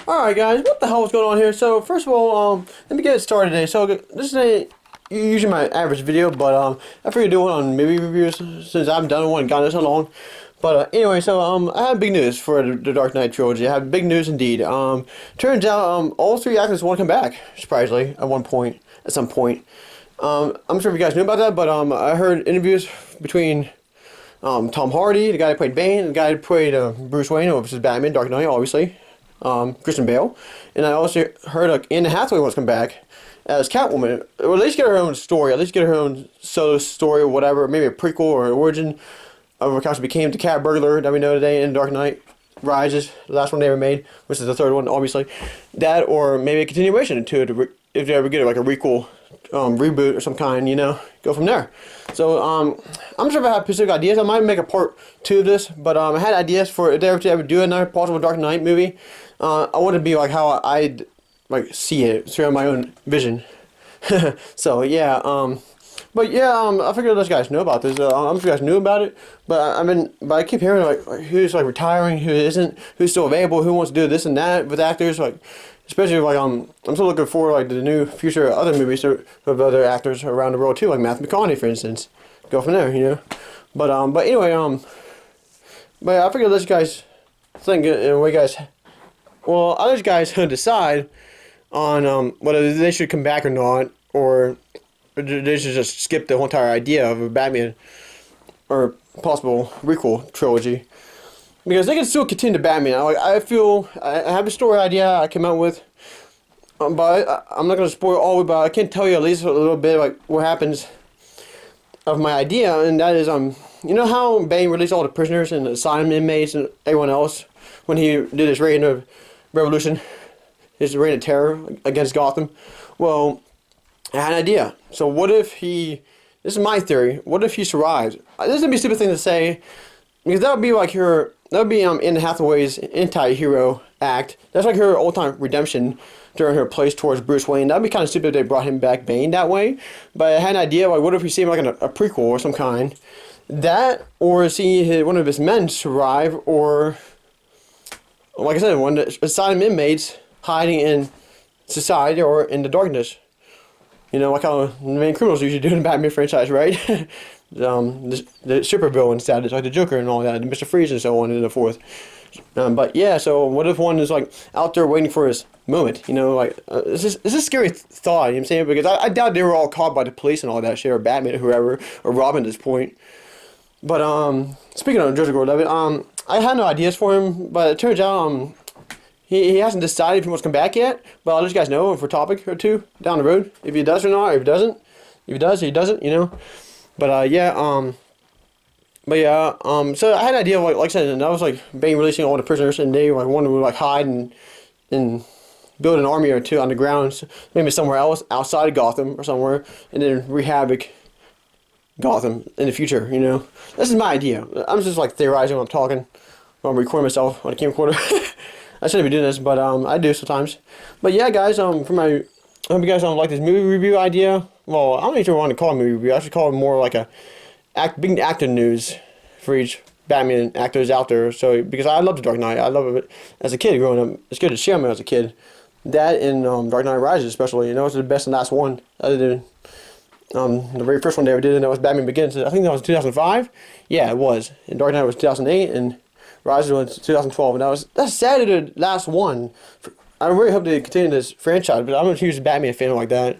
Alright guys, what the hell is going on here? So first of all, let me get started today. So this is usually my average video, but I figured do one on movie reviews since I haven't done one and gotten so long. But anyway, so I have big news for the Dark Knight trilogy. I have big news indeed. Turns out all three actors want to come back, surprisingly, at some point. I'm sure if you guys knew about that, but I heard interviews between Tom Hardy, the guy that played Bane, and the guy that played Bruce Wayne, which is Batman, Dark Knight, obviously. Christian Bale, and I also heard Anne Hathaway wants to come back as Catwoman, or at least get her own story, at least get her own solo story or whatever, maybe a prequel or an origin of how she became the cat burglar that we know today in Dark Knight Rises, the last one they ever made, which is the third one, obviously. That, or maybe a continuation to it, if they ever get like a requel, reboot or some kind, go from there. So, I'm sure if I have specific ideas, I might make a part 2 of this, but I had ideas for if they ever do another possible Dark Knight movie. I want it to be like how I'd like see it through my own vision. So yeah, but yeah, I figured let you guys know about this. I'm sure you guys knew about it, but I keep hearing like who's like retiring, who isn't, who's still available, who wants to do this and that with actors, like especially like I'm still looking forward like to the new future of other movies with other actors around the world too, like Matthew McConaughey for instance. Go from there, But anyway, but I figured let you guys think and what you guys. Well, I'll let you guys decide on whether they should come back or not, or they should just skip the whole entire idea of a Batman or possible requel trilogy. Because they can still continue to Batman. I feel I have a story idea I came out with, but I'm not going to spoil all of it, but I can tell you at least a little bit like what happens of my idea, and that is you know how Bane released all the prisoners and the asylum inmates and everyone else when he did his reign of revolution, his reign of terror against Gotham? Well, I had an idea. So what if this is my theory, what if he survives? This would be a stupid thing to say, because that would be like Anne Hathaway's anti-hero act. That's like her old-time redemption during her place towards Bruce Wayne. That'd be kind of stupid if they brought him back Bane that way. But I had an idea, like what if we see him like in a prequel or some kind? That, or see one of his men survive, or like I said, one of the asylum inmates hiding in society or in the darkness. Like how the main criminals usually do in the Batman franchise, right? The supervillain status, like the Joker and all that, Mr. Freeze and so on and so forth. But yeah, so what if one is like out there waiting for his moment? It's a scary thought, you know what I'm saying? Because I doubt they were all caught by the police and all that shit, or Batman, or whoever, or Robin at this point. But speaking of Joseph Gordon-Levitt, I had no ideas for him, but it turns out he hasn't decided if he wants to come back yet. But I'll let you guys know for a topic or two down the road if he does or not, or if he doesn't. If he does, he doesn't, But yeah, so I had an idea, like I said, and that was like Bane releasing all the prisoners, and they like wanted to like hide and build an army or two on the ground, maybe somewhere else outside of Gotham or somewhere, and then re-havoc Gotham in the future. This is my idea. I'm just like theorizing when I'm talking, while I'm recording myself on a camcorder. I shouldn't be doing this, but I do sometimes. But yeah, guys, I hope you guys like this movie review idea. Well, I don't even want to call it a movie review. I should call it more like a big actor news for each Batman actors out there. So because I love the Dark Knight, I love it as a kid growing up. It's good to share me as a kid. That and Dark Knight Rises especially. It's the best and last one other than the very first one they ever did, and that was Batman Begins. I think that was 2005. Yeah, it was. And Dark Knight was 2008, and Rises was 2012. And that's sadly the last one. I really hope they continue this franchise, but I'm a huge Batman fan like that.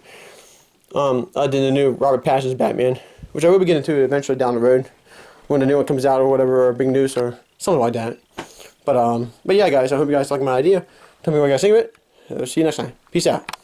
Other than the new Robert Pattinson's Batman, which I will be getting to eventually down the road when the new one comes out or whatever, or big news or something like that. But yeah, guys, I hope you guys like my idea. Tell me what you guys think of it. See you next time. Peace out.